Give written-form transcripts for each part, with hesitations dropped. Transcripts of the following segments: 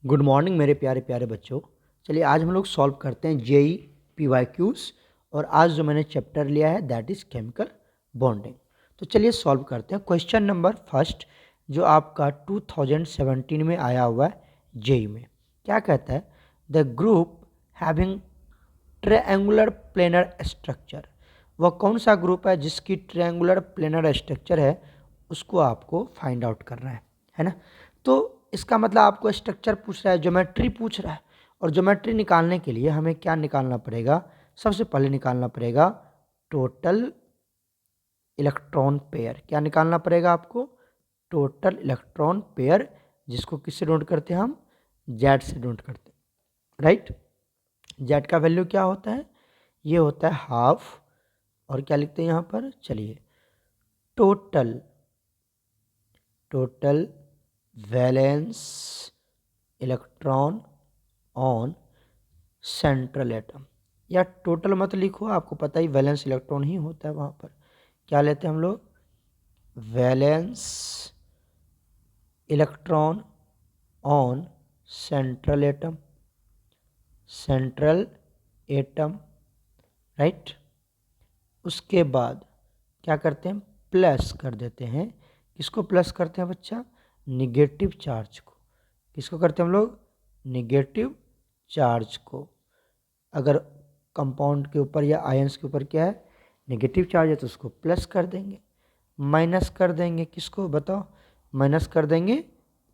Good morning मेरे प्यारे प्यारे बच्चों। चलिए आज हम लोग सॉल्व करते हैं जेई PYQs। और आज जो मैंने चैप्टर लिया है दैट इज़ केमिकल बॉन्डिंग। तो चलिए सॉल्व करते हैं। क्वेश्चन नंबर फर्स्ट जो आपका 2017 में आया हुआ है जेई में, क्या कहता है? The group having triangular planar structure. वह कौन सा ग्रुप है जिसकी ट्रायंगुलर प्लेनर स्ट्रक्चर है, उसको आपको फाइंड आउट करना है ना। तो इसका मतलब आपको स्ट्रक्चर पूछ रहा है, ज्योमेट्री पूछ रहा है। और ज्योमेट्री निकालने के लिए हमें क्या निकालना पड़ेगा? सबसे पहले निकालना पड़ेगा टोटल इलेक्ट्रॉन पेयर। क्या निकालना पड़ेगा आपको? टोटल इलेक्ट्रॉन पेयर, जिसको किससे डिनोट करते हैं हम? जेड से डिनोट करते हैं, राइट। जेड का वैल्यू क्या होता है? ये होता है हाफ। और क्या लिखते हैं यहाँ पर? चलिए, total valence electron on central atom. या टोटल मत लिखो, आपको पता ही वैलेंस इलेक्ट्रॉन ही होता है वहाँ पर। क्या लेते हैं हम लोग? Valence electron on central atom, right. उसके बाद क्या करते हैं? प्लस कर देते हैं। किसको प्लस करते हैं बच्चा? निगेटिव चार्ज को। किसको करते हैं हम लोग? निगेटिव चार्ज को। अगर कंपाउंड के ऊपर या आयंस के ऊपर क्या है? नेगेटिव चार्ज है तो उसको प्लस कर देंगे। माइनस कर देंगे किसको बताओ? माइनस कर देंगे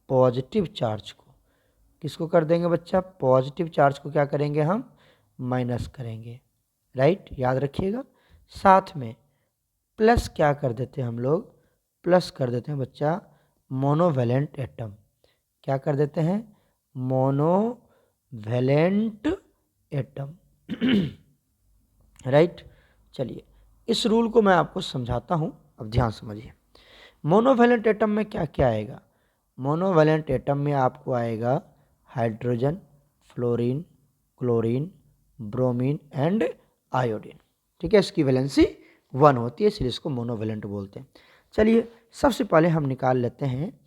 पॉजिटिव चार्ज को। किसको कर देंगे बच्चा? पॉजिटिव चार्ज को क्या करेंगे हम? माइनस करेंगे, राइट। याद रखिएगा। साथ में प्लस क्या कर देते हैं हम लोग? प्लस कर देते हैं बच्चा मोनोवैलेंट एटम। क्या कर देते हैं? Monovalent atom, right. चलिए इस रूल को मैं आपको समझाता हूं, अब ध्यान समझिए। मोनोवैलेंट एटम में क्या क्या आएगा? मोनोवैलेंट एटम में आपको आएगा hydrogen, fluorine, chlorine, bromine and iodine. ठीक है, इसकी वैलेंसी 1 होती है, इसलिए इसको मोनोवैलेंट बोलते हैं। चलिए सबसे पहले हम निकाल लेते हैं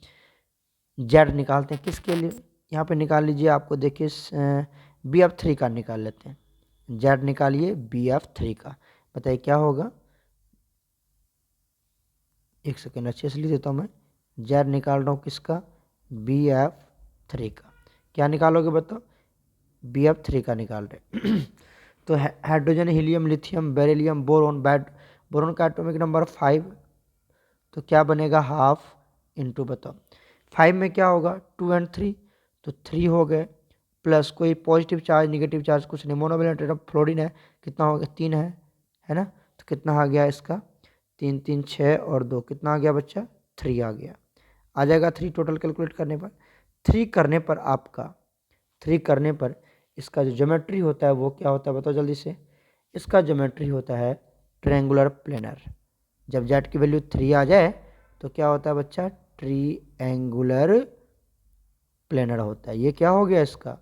जेड। निकालते हैं किसके लिए? यहाँ पे निकाल लीजिए, आपको देखिए BF3 का निकाल लेते हैं। जेड निकालिए BF3 का। बताइए क्या होगा? एक सेकेंड अच्छे से लिख देता हूँ मैं। जेड निकाल रहा हूँ किसका? BF3 का। क्या निकालोगे बताओ? BF3 का निकाल रहे तो hydrogen, helium, lithium, beryllium, boron. Boron का एटॉमिक नंबर 5, तो क्या बनेगा? हाफ इंटू, बताओ 5 में क्या होगा? 2 और 3, तो 3 हो गए। प्लस कोई पॉजिटिव चार्ज नेगेटिव चार्ज कुछ नहीं। मोनोवैलेंट एटम फ्लोरीन है, कितना हो गया? 3 है ना। तो कितना आ गया इसका? 3 3 6 और 2, कितना आ गया बच्चा? 3 आ गया। आ जाएगा 3 टोटल कैलकुलेट करने पर। 3 करने पर आपका 3 करने पर इसका जो ज्योमेट्री होता है वो क्या होता है बताओ जल्दी से? इसका ज्योमेट्री होता है ट्रायंगुलर प्लेनर। जब जेड की वैल्यू 3 आ जाए तो क्या होता है बच्चा? ट्रायंगुलर प्लेनर होता है। ये क्या हो गया इसका?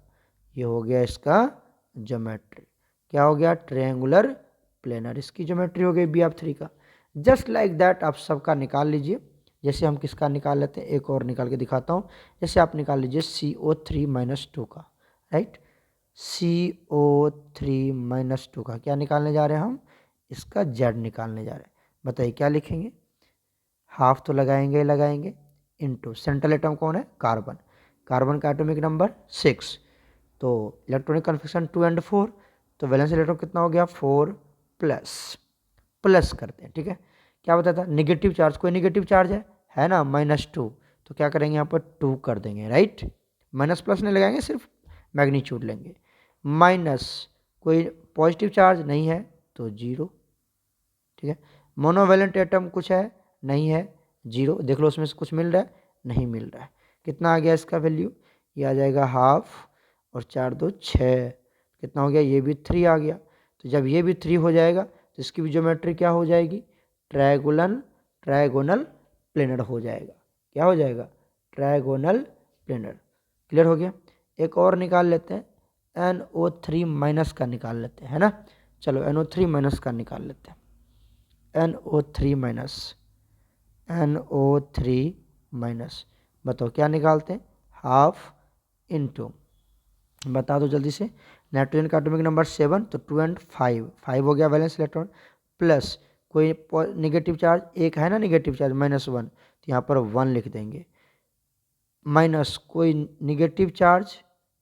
ये हो गया इसका ज्योमेट्री। क्या हो गया? Triangular planar. इसकी ज्योमेट्री हो गई BF3 का। जस्ट लाइक दैट आप सबका निकाल लीजिए। जैसे हम किसका निकाल लेते हैं, एक और निकाल के दिखाता हूँ। जैसे आप निकाल लीजिए CO3-2 का, राइट। CO3-2 का क्या निकालने जा रहे हैं हम? इसका जेड निकालने जा रहे हैं। बताइए क्या लिखेंगे? हाफ तो लगाएंगे इनटू सेंट्रल एटम कौन है? कार्बन। कार्बन का एटॉमिक नंबर 6, तो इलेक्ट्रॉनिक कन्फिग्रेशन 2 और 4, तो वैलेंस इलेक्ट्रॉन कितना हो गया? 4 प्लस करते हैं। ठीक है, क्या बताया था? निगेटिव चार्ज, कोई निगेटिव चार्ज है ना? -2, तो क्या करेंगे यहाँ पर? 2 कर देंगे, राइट। माइनस प्लस नहीं लगाएंगे, सिर्फ मैग्नीट्यूड लेंगे। माइनस कोई पॉजिटिव चार्ज नहीं है तो 0। ठीक है, मोनोवैलेंट एटम कुछ है? नहीं है, 0। देख लो उसमें से कुछ मिल रहा है? नहीं मिल रहा है। कितना आ गया इसका वैल्यू? ये आ जाएगा हाफ, और 4 2 6, कितना हो गया? ये भी 3 आ गया। तो जब ये भी 3 हो जाएगा तो इसकी भी ज्योमेट्री क्या हो जाएगी? ट्रायगोनल प्लेनर हो जाएगा। क्या हो जाएगा? Trigonal planar. क्लियर हो गया। एक और निकाल लेते हैं, NO3- का निकाल लेते हैं, है ना। चलो NO3- का निकाल लेते हैं। NO3- बताओ क्या निकालते हैं? हाफ इंटू, बता दो जल्दी से, नाइट्रोजन का एटॉमिक नंबर 7, तो 2 and 5, 5 हो गया वैलेंस इलेक्ट्रॉन, प्लस कोई नेगेटिव चार्ज, एक है ना नेगेटिव चार्ज -1, तो यहाँ पर 1 लिख देंगे, माइनस कोई negative charge,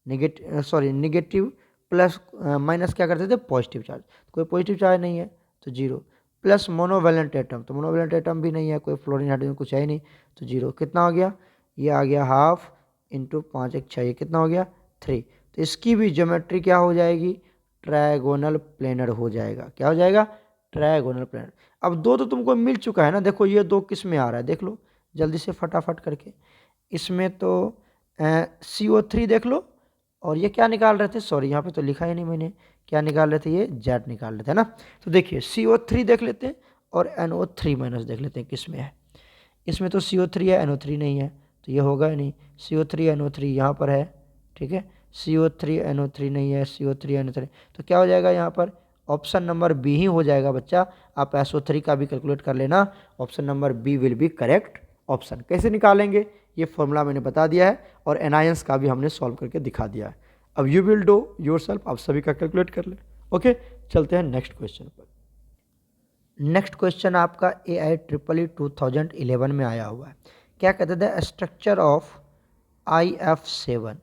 negative plus minus क्या करते थे, पॉजिटिव चार्ज, कोई पॉजिटिव चार्ज नहीं है तो 0, प्लस मोनोवैलेंट एटम, तो मोनोवैलेंट एटम भी नहीं है, कोई फ्लोरीन हाइड्रोजन कुछ है ही नहीं, तो 0, कितना हो गया, ये आ गया हाफ इंटू 5 1 6, ये कितना हो गया 3। तो इसकी भी ज्योमेट्री क्या हो जाएगी, ट्रायगोनल प्लेनर हो जाएगा, क्या हो जाएगा, ट्रायगोनल प्लेनर। अब दो तो तुमको मिल चुका है ना, देखो ये दो किस में आ रहा है, देख लो जल्दी से फटाफट करके, इसमें तो CO3 देख लो, और ये क्या निकाल रहे थे, सॉरी यहाँ पे तो लिखा ही नहीं मैंने, क्या निकाल रहे थे, ये जेड निकाल रहे थे ना। तो देखिए CO3 देख लेते हैं और NO3 माइनस देख लेते हैं किस में है, इसमें तो CO3 है, NO3 नहीं है, तो ये होगा ही नहीं, CO3 NO3 यहाँ पर है, ठीक है, CO3 NO3 नहीं है, CO3 NO3, तो क्या हो जाएगा यहाँ पर, ऑप्शन नंबर बी ही हो जाएगा बच्चा। आप SO3 का भी कैलकुलेट कर लेना, option number B will be correct option. कैसे निकालेंगे, ये फॉर्मूला मैंने बता दिया है, और एनायंस का भी हमने सॉल्व करके दिखा दिया है। अब यू विल डू योरसेल्फ, आप सभी का कैलकुलेट कर ले। ओके, चलते हैं नेक्स्ट क्वेश्चन पर। नेक्स्ट क्वेश्चन आपका AIEEE 2011 में आया हुआ है। क्या कहते थे, स्ट्रक्चर ऑफ IF7,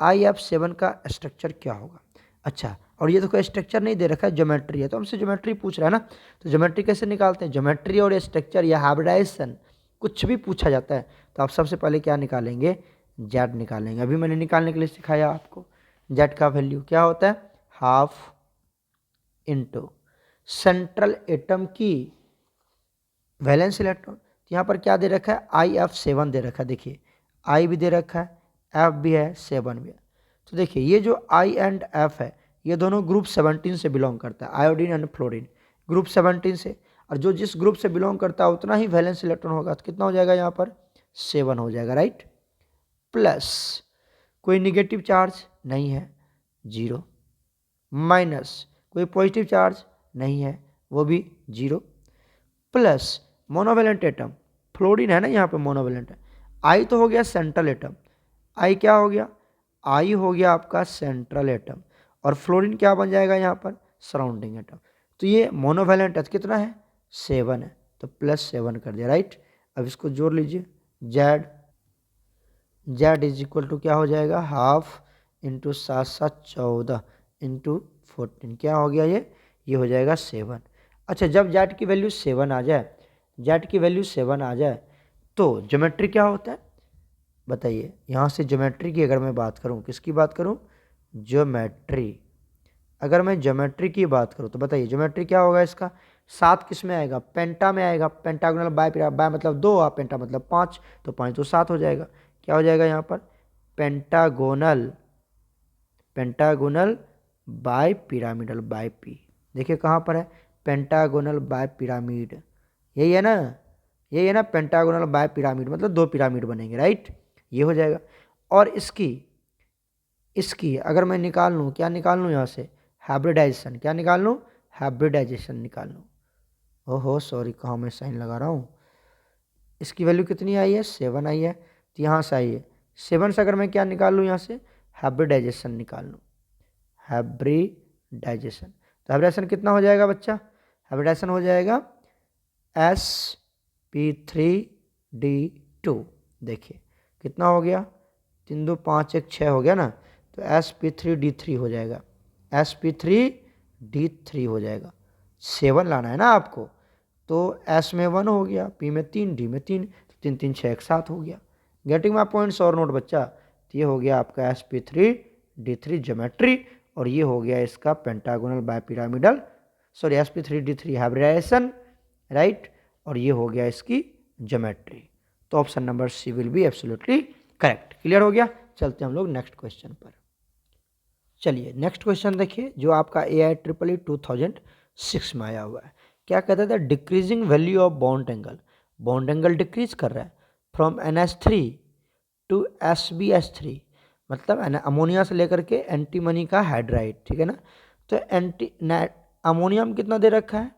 IF7 का स्ट्रक्चर क्या होगा। अच्छा, और ये तो कोई स्ट्रक्चर नहीं दे रखा है, ज्योमेट्री है, तो हमसे ज्योमेट्री पूछ रहा है ना, तो ज्योमेट्री कैसे निकालते हैं, ज्योमेट्री और स्ट्रक्चर या हाइब्रिडाइजेशन कुछ भी पूछा जाता है तो आप सबसे पहले क्या निकालेंगे, जेड निकालेंगे। अभी मैंने निकालने के लिए सिखाया आपको, जेड का वैल्यू क्या होता है, हाफ इंटू सेंट्रल एटम की वैलेंस इलेक्ट्रॉन, तो यहाँ पर क्या दे रखा है, IF7 दे रखा है, देखिए I भी दे रखा है, F भी है, 7 भी है। तो देखिए ये जो I एंड F है, ये दोनों ग्रुप 17 से बिलोंग करता है, आयोडीन एंड फ्लोरीन ग्रुप 17 से, और जो जिस ग्रुप से बिलोंग करता है उतना ही वैलेंस इलेक्ट्रॉन होगा, तो कितना हो जाएगा यहाँ पर 7 हो जाएगा, राइट। प्लस कोई निगेटिव चार्ज नहीं है 0, माइनस कोई पॉजिटिव चार्ज नहीं है वो भी 0, प्लस मोनोवैलेंट एटम, फ्लोरीन है ना यहाँ पे मोनोवैलेंट है, आई तो हो गया सेंट्रल एटम, आई क्या हो गया, आई हो गया आपका सेंट्रल एटम, और फ्लोरीन क्या बन जाएगा यहाँ पर, सराउंडिंग एटम। तो ये मोनोवैलेंट है, कितना है 7 है, तो +7 कर दिया, राइट। अब इसको जोड़ लीजिए, Z, Z is equal to क्या हो जाएगा, हाफ इंटू 7 7 14 इंटू 14, क्या हो गया ये हो जाएगा 7। अच्छा, जब जेड की वैल्यू 7 आ जाए, जेड की वैल्यू 7 आ जाए तो ज्योमेट्री क्या होता है बताइए। यहाँ से ज्योमेट्री की अगर मैं बात करूँ, किसकी बात करूँ, ज्योमेट्री, अगर मैं ज्योमेट्री की बात करूँ तो बताइए ज्योमेट्री क्या होगा इसका, 7 किस में आएगा, पेंटा में आएगा, पेंटागोनल बाय बाय मतलब 2 और पेंटा मतलब 5, तो 5 तो 7 हो जाएगा, क्या हो जाएगा यहाँ पर, pentagonal, pentagonal bipyramidal bi P, देखिए कहाँ पर है, पेंटागोनल बाय पिरामिड, यही है ना, यही है ना, पेंटागोनल बाय पिरामिड मतलब 2 पिरामिड बनेंगे, राइट, ये हो जाएगा। और इसकी अगर मैं निकाल लूँ, क्या निकाल लूँ यहाँ से, हाइब्रिडाइजेशन, क्या निकाल लूँ, हाइब्रिडाइजेशन निकाल लूँ, ओहो सॉरी कहाँ मैं साइन लगा रहा हूँ, इसकी वैल्यू कितनी आई है, 7 आई है, तो यहाँ से आई है 7 से, अगर मैं क्या निकाल लूँ यहाँ से, हाइब्रिडाइजेशन निकाल लूँ, हाइब्रिडाइजेशन, तो हाइब्रिडाइजेशन कितना हो जाएगा बच्चा, हाइब्रिडाइजेशन हो जाएगा sp3d2, देखिए कितना हो गया, 3 2 5 1 6 हो गया ना, तो sp3d3 हो जाएगा, sp3d3 हो जाएगा, 7 लाना है ना आपको, तो S में 1 हो गया, P में 3, D में 3, तो 3 3 6 1 7 हो गया। गेटिंग माई पॉइंट्स और नोट बच्चा, तो ये हो गया आपका sp3d3 ज्योमेट्री, और ये हो गया इसका pentagonal bipyramidal, sorry sp3d3 hybridization, right, और ये हो गया इसकी ज्योमेट्री। तो option number C will be absolutely correct. Clear हो गया, चलते हम लोग नेक्स्ट क्वेश्चन पर। चलिए नेक्स्ट क्वेश्चन देखिए, जो आपका AIEEE 2006 में आया हुआ है। क्या कहता था, decreasing value of bond angle, bond angle decrease कर रहा है फ्रॉम NH3 टू SbH3, मतलब अमोनिया से लेकर के एंटीमनी का हाइड्राइड, ठीक है ना। तो अमोनियम कितना दे रखा है,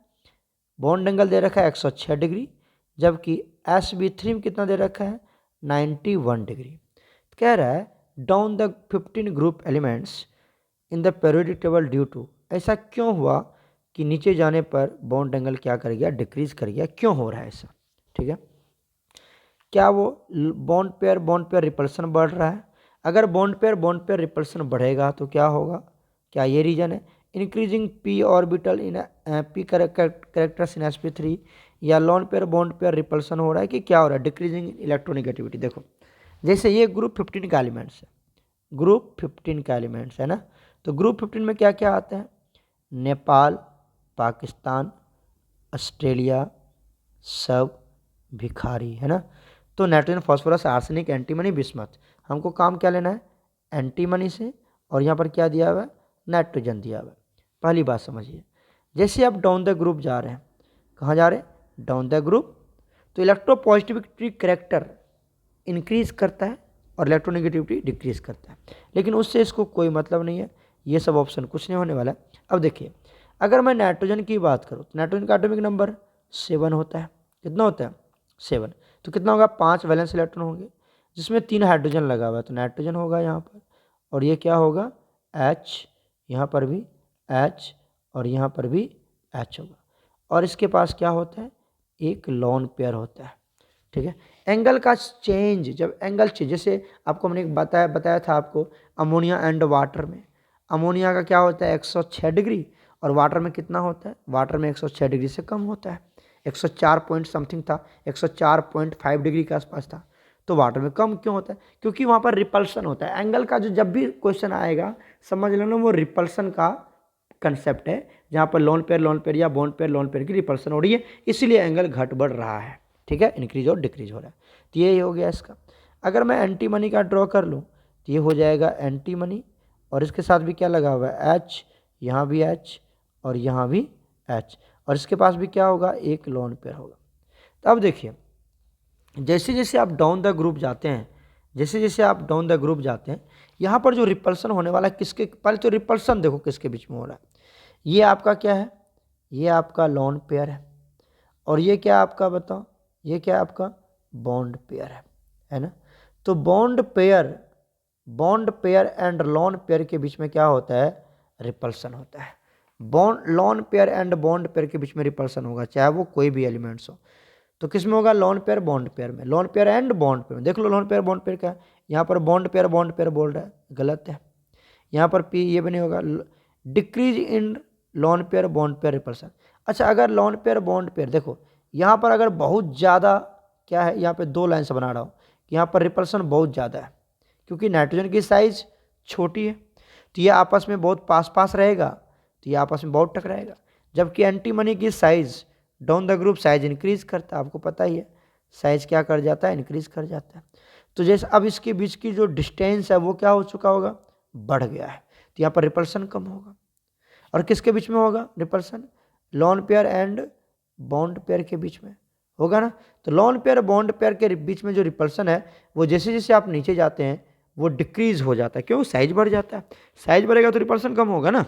बॉन्ड एंगल दे रखा है 106 डिग्री, जबकि Sb3 में कितना दे रखा है 91 डिग्री। कह रहा है down the 15 group elements in the periodic table due to, ऐसा क्यों हुआ कि नीचे जाने पर बॉन्ड एंगल क्या कर गया, डिक्रीज कर गया, क्यों हो रहा है ऐसा, ठीक है। क्या वो बॉन्ड पेयर रिपल्सन बढ़ रहा है? अगर बॉन्ड पेयर रिपल्सन बढ़ेगा तो क्या होगा, क्या ये रीजन है? Increasing P orbital in P characters in sp3, या lone pair bond pair repulsion हो रहा है कि क्या हो रहा है, डिक्रीजिंग इलेक्ट्रोनिगेटिविटी। देखो जैसे ये ग्रुप 15 का एलिमेंट्स है, ग्रुप 15 का एलिमेंट्स है ना, तो ग्रुप 15 में क्या क्या आते हैं? नेपाल, पाकिस्तान, ऑस्ट्रेलिया, सब, भिखारी, है ना। तो nitrogen, phosphorus, arsenic, antimony, bismuth, हमको काम क्या लेना है? एंटीमनी से, और यहाँ पर क्या दिया हुआ है? नाइट्रोजन दिया हुआ है। पहली बात समझिए, जैसे आप डाउन द ग्रुप जा रहे हैं, कहाँ जा रहे हैं? डाउन द ग्रुप, तो इलेक्ट्रोपॉजिटिविटी करेक्टर इंक्रीज करता है और इलेक्ट्रोनेगेटिविटी डिक्रीज करता है, लेकिन उससे इसको कोई मतलब नहीं है, ये सब ऑप्शन कुछ नहीं होने वाला है। अब देखिए, अगर मैं नाइट्रोजन की बात करूँ तो नाइट्रोजन का एटॉमिक नंबर 7 होता है। कितना होता है? 7। तो कितना होगा? 5 वैलेंस इलेक्ट्रॉन होंगे, जिसमें 3 हाइड्रोजन लगा हुआ है, तो नाइट्रोजन होगा यहाँ पर, और ये क्या होगा? H, यहाँ पर भी H, और यहाँ पर भी H होगा, और इसके पास क्या होता है? एक लोन पेयर होता है, ठीक है। एंगल का चेंज, जब एंगल चेंज, जैसे आपको हमने बताया था आपको, अमोनिया एंड वाटर में, अमोनिया का क्या होता है? 106 डिग्री, और वाटर में कितना होता है? वाटर में 106 डिग्री से कम होता है, 104 पॉइंट समथिंग था, 104.5 डिग्री के आसपास था। तो वाटर में कम क्यों होता है? क्योंकि वहाँ पर रिपल्सन होता है। एंगल का जो जब भी क्वेश्चन आएगा, समझ लेना वो रिपल्सन का कंसेप्ट है, जहाँ पर लोन पेयर या बॉन्ड लोन पेयर की रिपल्सन हो रही है, इसलिए एंगल घट बढ़ रहा है, ठीक है, इंक्रीज और डिक्रीज हो रहा है। तो ये हो गया इसका। अगर मैं एंटी मनी का ड्रॉ कर लूँ तो ये हो जाएगा एंटी मनी, और इसके साथ भी क्या लगा हुआ है? H, यहाँ भी H, और यहाँ भी H, और इसके पास भी क्या होगा? एक लोन पेयर होगा। तो अब देखिए, जैसे जैसे आप डाउन द ग्रुप जाते हैं, जैसे जैसे आप डाउन द ग्रुप जाते हैं, यहाँ पर जो रिपल्सन होने वाला है, किसके, पहले तो रिपल्सन देखो किसके बीच में हो रहा है। ये आपका क्या है? ये आपका लोन पेयर है, और ये क्या आपका, बताओ, ये क्या आपका? बॉन्ड पेयर है ना। तो bond pair and lone pair के बीच में क्या होता है? रिपल्सन होता है। Loan pair and bond pair के बीच में रिपल्सन होगा, चाहे वो कोई भी एलिमेंट्स हो। तो किस में होगा? लोन पेयर बॉन्ड पेयर में, loan pair and bond pair में। देख लो लोन पेयर बॉन्ड पेयर क्या है, यहाँ पर बॉन्ड पेयर बोल रहा है, गलत है। यहाँ पर पी, ये भी नहीं होगा। Decrease in lone pair bond pair repulsion. अच्छा, अगर लोन पेयर बॉन्ड पेयर, देखो यहाँ पर अगर बहुत ज़्यादा क्या है, यहाँ पे 2 लाइन से बना रहा हूँ कि यहाँ पर रिपल्सन बहुत ज़्यादा है, क्योंकि नाइट्रोजन की साइज छोटी है, तो ये आपस में बहुत पास रहेगा, तो ये आपस में बहुत टकराएगा। जबकि एंटीमनी की size down the group size increase करता है, आपको पता ही है, साइज क्या कर जाता है? इंक्रीज कर जाता है। तो जैसे अब इसके बीच की जो डिस्टेंस है वो क्या हो चुका होगा? बढ़ गया है, तो यहाँ पर रिपल्सन कम होगा। और किसके बीच में होगा repulsion? Loan pair and bond pair के बीच में होगा ना। तो लोन पेयर बॉन्ड पेयर के बीच में जो रिपल्सन है, वो जैसे जैसे आप नीचे जाते हैं वो डिक्रीज हो जाता है। क्यों? साइज बढ़ जाता है, साइज बढ़ेगा तो रिपल्सन कम होगा ना।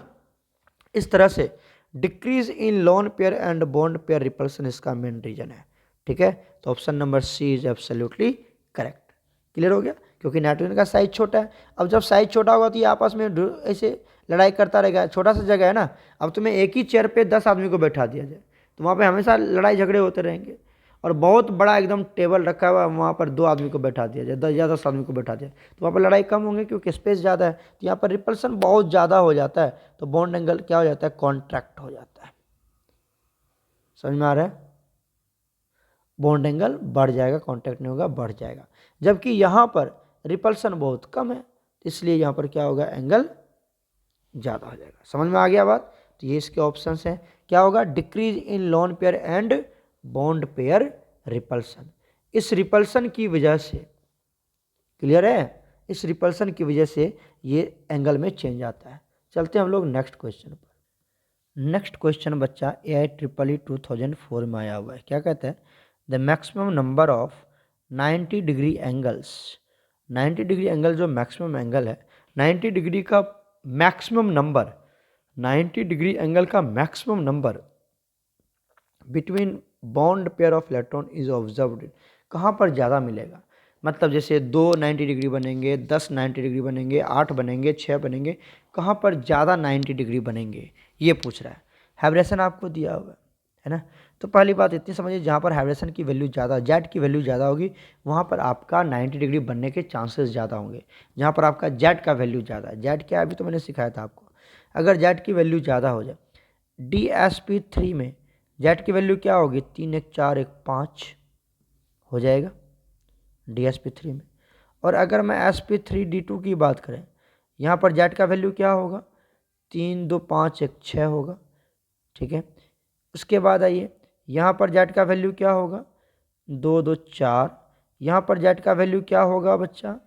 इस तरह से decrease in lone pair and bond pair repulsion इसका मेन रीजन है, ठीक है। तो option number C is absolutely correct. Clear हो गया? क्योंकि नाइट्रोजन का साइज छोटा है। अब जब साइज छोटा होगा तो ये आपस में ऐसे लड़ाई करता रहेगा, छोटा सा जगह है ना। अब तुम्हें एक ही चेयर पे 10 आदमी को बैठा दिया जाए तो वहाँ पे हमेशा लड़ाई झगड़े होते रहेंगे। और बहुत बड़ा एकदम टेबल रखा हुआ है, वहाँ पर 2 आदमी को बैठा दिया जाए, 10 या 10 आदमी को बैठा दिया तो वहाँ पर लड़ाई कम होंगे, क्योंकि स्पेस ज़्यादा है। तो यहाँ पर रिपल्सन बहुत ज़्यादा हो जाता है, तो बॉन्ड एंगल क्या हो जाता है? कॉन्ट्रैक्ट हो जाता है। समझ में आ रहा है? बॉन्ड एंगल बढ़ जाएगा, कॉन्टैक्ट नहीं होगा, बढ़ जाएगा। जबकि यहाँ पर रिपल्सन बहुत कम है, इसलिए यहाँ पर क्या होगा? एंगल ज़्यादा हो जाएगा। समझ में आ गया बात? तो ये इसके ऑप्शन हैं। क्या होगा? Decrease in lone pair and bond pair repulsion. इस रिपल्सन की वजह से, क्लियर है, इस रिपल्सन की वजह से ये एंगल में चेंज आता है। चलते हैं हम लोग नेक्स्ट क्वेश्चन पर। नेक्स्ट क्वेश्चन बच्चा AIEEE 2004 में आया हुआ है। क्या कहता है? The maximum number of 90 degree angles, 90 degree angle जो मैक्सिमम एंगल है, 90 डिग्री का मैक्सिमम नंबर, 90 डिग्री एंगल का maximum number between bond pair of electron is observed. कहाँ पर ज़्यादा मिलेगा? मतलब जैसे 2 90 डिग्री बनेंगे, 10 90 डिग्री बनेंगे, 8 बनेंगे, 6 बनेंगे, कहाँ पर ज़्यादा 90 डिग्री बनेंगे ये पूछ रहा है। हाइब्रेशन आपको दिया हुआ है ना। तो पहली बात इतनी समझिए, जहाँ पर हाइब्रेशन की वैल्यू ज़्यादा, जेड की वैल्यू ज़्यादा होगी, वहाँ पर आपका 90 डिग्री बनने के चांसेस ज़्यादा होंगे। जहाँ पर आपका जेड का वैल्यू ज़्यादा है, जेड क्या है अभी तो मैंने सिखाया था आपको, अगर जेड की वैल्यू ज़्यादा हो जाए, DSP3 में जेड की वैल्यू क्या होगी, 3 1 4 1 5 हो जाएगा DSP3 में। और अगर मैं SP3D2 की बात करें, यहाँ पर जेड का वैल्यू क्या होगा, 3 2 5 1 6 होगा, ठीक है। उसके बाद आइए, यहाँ पर जेड का वैल्यू क्या होगा, 2 2 4, यहाँ पर जेड का वैल्यू क्या होगा बच्चा,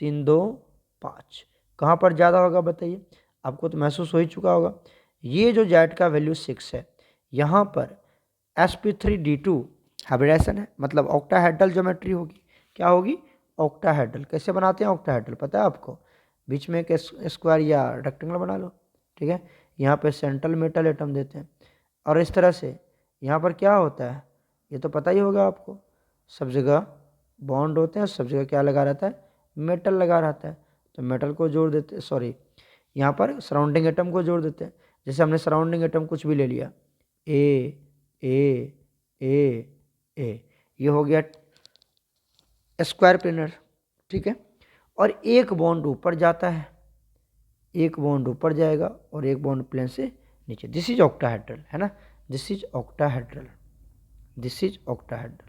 3 2 5। कहाँ पर ज़्यादा होगा बताइए, आपको तो महसूस हो ही चुका होगा। ये जो जेड का वैल्यू 6 है, यहाँ पर sp3d2 हाइब्रिडेशन है, मतलब ऑक्टाहेड्रल ज्योमेट्री होगी। क्या होगी, ऑक्टाहेड्रल। कैसे बनाते हैं ऑक्टाहेड्रल पता है आपको, बीच में एक स्क्वायर या रेक्टेंगल बना लो, ठीक है। यहाँ पे सेंट्रल मेटल एटम देते हैं, और इस तरह से यहाँ पर क्या होता है ये तो पता ही होगा आपको, सब जगह बॉन्ड होते हैं, सब जगह क्या लगा रहता है, मेटल लगा रहता है। तो मेटल को जोड़ देते, सॉरी यहाँ पर सराउंडिंग एटम को जोड़ देते हैं। जैसे हमने सराउंडिंग एटम कुछ भी ले लिया, ए ए ए ए, ये हो गया स्क्वायर प्लेनर, ठीक है। और एक बॉन्ड ऊपर जाता है, एक बॉन्ड ऊपर जाएगा और एक बॉन्ड प्लेन से नीचे। दिस इज ऑक्टाहेड्रल, है ना, this is octahedral, this is octahedral.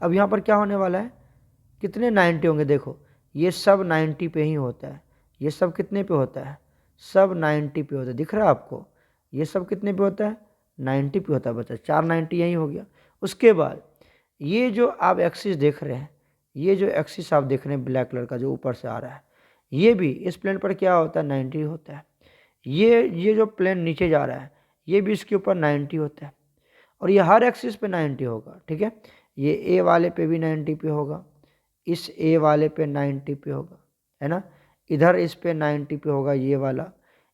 अब यहाँ पर क्या होने वाला है, कितने 90 होंगे, देखो ये सब 90 पे ही होता है, ये सब कितने पे होता है, सब 90 पे होता है, दिख रहा है आपको, ये सब कितने पे होता है, 90 पे होता है बच्चा, 4 90 यही हो गया। उसके बाद ये जो आप एक्सिस देख रहे हैं, ये जो एक्सिस आप देख रहे हैं ब्लैक कलर का जो ऊपर से आ रहा है, ये भी इस प्लेन पर क्या होता है, 90 होता है। ये जो प्लेन नीचे जा रहा है, ये भी इसके ऊपर 90 होता है, और ये हर एक्सिस पे 90 होगा, ठीक है। ये ए वाले पे भी 90 पे होगा, इस ए वाले पे 90 पे होगा, है ना, इधर इस पे 90 पे होगा, ये वाला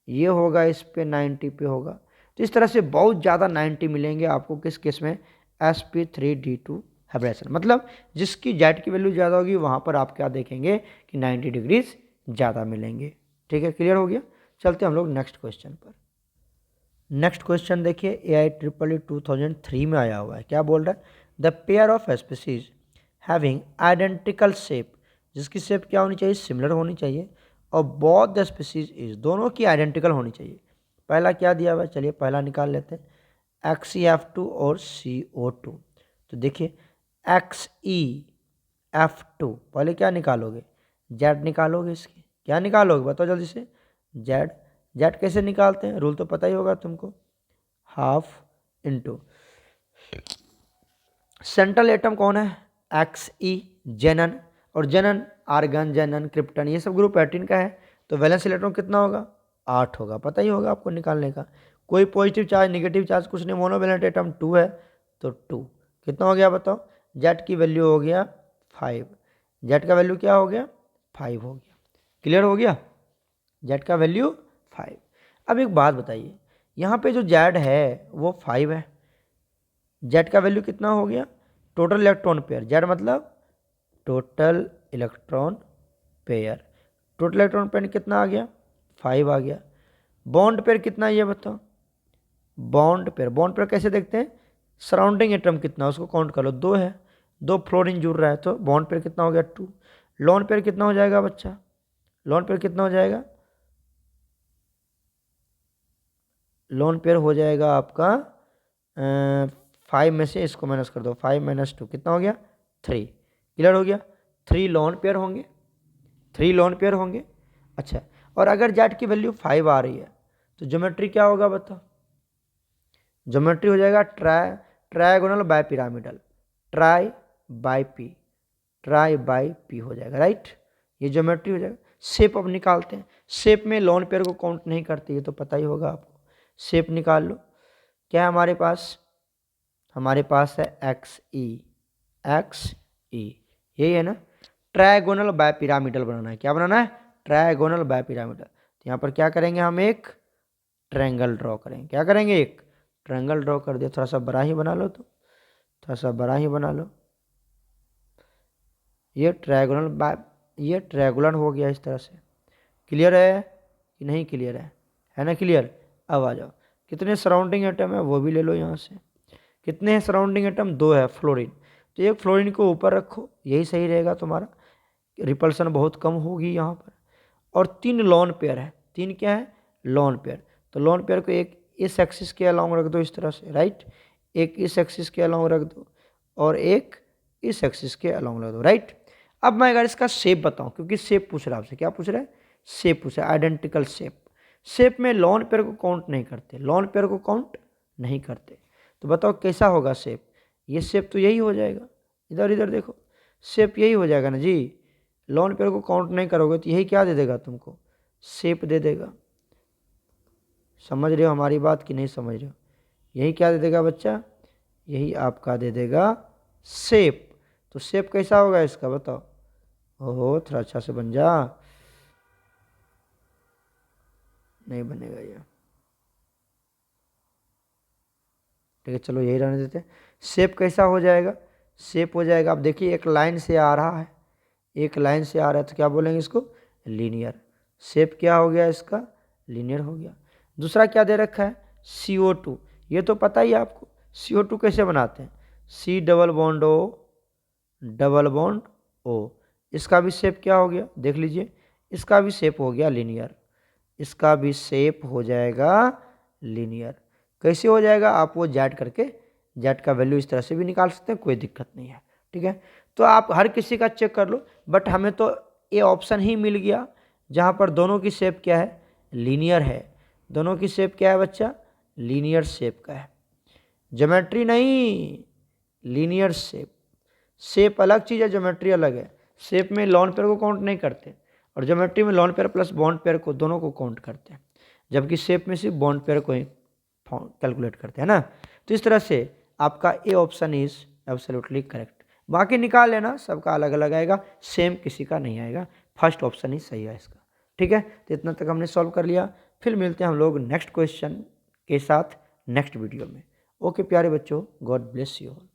ये होगा, इस पे 90 पे होगा। तो इस तरह से बहुत ज़्यादा 90 मिलेंगे आपको किस केस में, sp3d2 हाइब्रिडेशन। मतलब जिसकी जेड की वैल्यू ज़्यादा होगी वहाँ पर आप क्या देखेंगे कि 90 डिग्रीज ज़्यादा मिलेंगे, ठीक है। क्लियर हो गया, चलते हम लोग नेक्स्ट क्वेश्चन पर। नेक्स्ट क्वेश्चन देखिए, AI EEE 2003 में आया हुआ है। क्या बोल रहा है, the pair of species having identical shape, जिसकी शेप क्या होनी चाहिए, सिमिलर होनी चाहिए, और बोथ द स्पीसीज इज, दोनों की आइडेंटिकल होनी चाहिए। पहला क्या दिया हुआ है, चलिए पहला निकाल लेते हैं, XeF2 और CO2। तो देखिए XeF2, पहले क्या निकालोगे, जेड निकालोगे, इसकी क्या निकालोगे बताओ जल्दी से, जेड। जेड कैसे निकालते हैं, रूल तो पता ही होगा तुमको, हाफ इंटू सेंट्रल एटम कौन है, Xe जेनन, और जेनन आर्गन, जेनन क्रिप्टन, ये सब ग्रुप 18 का है। तो वैलेंस इलेक्ट्रॉन कितना होगा, 8 होगा, पता ही होगा आपको निकालने का। कोई पॉजिटिव चार्ज नेगेटिव चार्ज कुछ नहीं, मोनोवैलेंट एटम 2 है, तो 2 कितना हो गया बताओ, जेड की वैल्यू हो गया 5, जेड का वैल्यू क्या हो गया 5 हो गया। क्लियर हो गया, जेड का वैल्यू 5। अब एक बात बताइए, यहाँ पे जो जेड है वो 5 है, जेड का वैल्यू कितना हो गया, टोटल इलेक्ट्रॉन पेयर, जेड मतलब total electron pair, total electron pair कितना आ गया 5 आ गया। बॉन्ड पेयर कितना है ये बताओ, बॉन्ड पेयर कैसे देखते हैं, सराउंडिंग एटम कितना उसको काउंट कर लो, 2 है, 2 फ्लोरीन जुड़ रहा है, तो बॉन्ड पेयर कितना हो गया 2। लोन पेयर कितना हो जाएगा बच्चा, लोन पेयर कितना हो जाएगा, लोन पेयर हो जाएगा आपका 5 में से इसको माइनस कर दो, 5 - 2 कितना हो गया 3। क्लियर हो गया, 3 लोन पेयर होंगे, 3 लोन पेयर होंगे। अच्छा, और अगर जेड की वैल्यू 5 आ रही है तो ज्योमेट्री क्या होगा बताओ, ज्योमेट्री हो जाएगा trigonal bipyramidal, tri bi P हो जाएगा, राइट। ये ज्योमेट्री हो जाएगा। शेप अब निकालते हैं, शेप में लोन पेयर को काउंट नहीं करते, ये तो पता ही होगा आपको। शेप निकाल लो, क्या है हमारे पास, हमारे पास है XE यही है ना। ट्रायगोनल बाय पिरामिडल बनाना है, क्या बनाना है, ट्रायगोनल बाय पिरामिडल। तो यहाँ पर क्या करेंगे, हम एक ट्रायंगल ड्रॉ करेंगे, क्या करेंगे, एक ट्रायंगल ड्रॉ कर दिया, थोड़ा सा बड़ा ही बना लो, तो थोड़ा सा बड़ा ही बना लो, ये ट्रायंगुलर हो गया इस तरह से। क्लियर है कि नहीं क्लियर है ना क्लियर। अब आ जाओ, कितने सराउंडिंग एटम है वो भी ले लो यहाँ से। कितने हैं सराउंडिंग एटम? 2 है फ्लोरीन। तो एक फ्लोरीन को ऊपर रखो, यही सही रहेगा तुम्हारा, रिपल्सन बहुत कम होगी यहाँ पर। और 3 लॉन पेयर है। 3 क्या है? Lone pair. तो लॉन पेयर को एक इस एक्सिस के अलाउंग रख दो इस तरह से, राइट। एक इस एक्सिस के अलाउंग रख दो और एक इस एक्सिस के अलाउंग रख दो, राइट। अब मैं अगर इसका शेप बताऊं, क्योंकि शेप पूछ रहा है आपसे, क्या पूछ रहा है? शेप पूछ रहा है, आइडेंटिकल शेप। शेप में लॉन पेयर को काउंट नहीं करते, लॉन पेयर को काउंट नहीं करते। तो बताओ कैसा होगा शेप? ये शेप तो यही हो जाएगा, इधर इधर देखो, शेप यही हो जाएगा ना जी। लॉन पेयर को काउंट नहीं करोगे तो यही क्या दे देगा तुमको? शेप दे देगा। समझ रहे हो हमारी बात कि नहीं समझ रहे हो? यही क्या दे देगा बच्चा? यही आपका दे देगा शेप। तो शेप कैसा होगा इसका बताओ? ओहो, थोड़ा अच्छा से बन जा। नहीं बनेगा ये, ठीक है चलो यही रहने देते। शेप कैसा हो जाएगा? शेप हो जाएगा, आप देखिए एक लाइन से आ रहा है, एक लाइन से आ रहा है तो क्या बोलेंगे इसको? लीनियर। शेप क्या हो गया इसका? लीनियर हो गया। दूसरा क्या दे रखा है? CO2। ये तो पता ही है आपको, CO2 कैसे बनाते हैं? C double bond O double bond O। इसका भी शेप क्या हो गया देख लीजिए, इसका भी शेप हो गया लीनियर, इसका भी शेप हो जाएगा लीनियर। कैसे हो जाएगा? आप वो जेड करके, जेड का वैल्यू इस तरह से भी निकाल सकते हैं, कोई दिक्कत नहीं है, ठीक है। तो आप हर किसी का चेक कर लो, बट हमें तो ये ऑप्शन ही मिल गया जहाँ पर दोनों की शेप क्या है? लीनियर है। दोनों की शेप क्या है बच्चा? लीनियर शेप का है, ज्योमेट्री नहीं, लीनियर शेप। शेप अलग चीज़ है, ज्योमेट्री अलग है। शेप में लॉन पेयर को काउंट नहीं करते और ज्योमेट्री में lone pair plus bond pair को, दोनों को काउंट करते हैं, जबकि शेप में सिर्फ बॉन्ड पेयर को ही कैलकुलेट करते हैं ना। तो इस तरह से आपका A option is absolutely correct. बाकी निकाल लेना, सबका अलग अलग आएगा, सेम किसी का नहीं आएगा, फर्स्ट ऑप्शन ही सही है इसका, ठीक है। तो इतना तक हमने सॉल्व कर लिया, फिर मिलते हैं हम लोग नेक्स्ट क्वेश्चन के साथ नेक्स्ट वीडियो में। ओके प्यारे बच्चों, गॉड ब्लेस यू ऑल।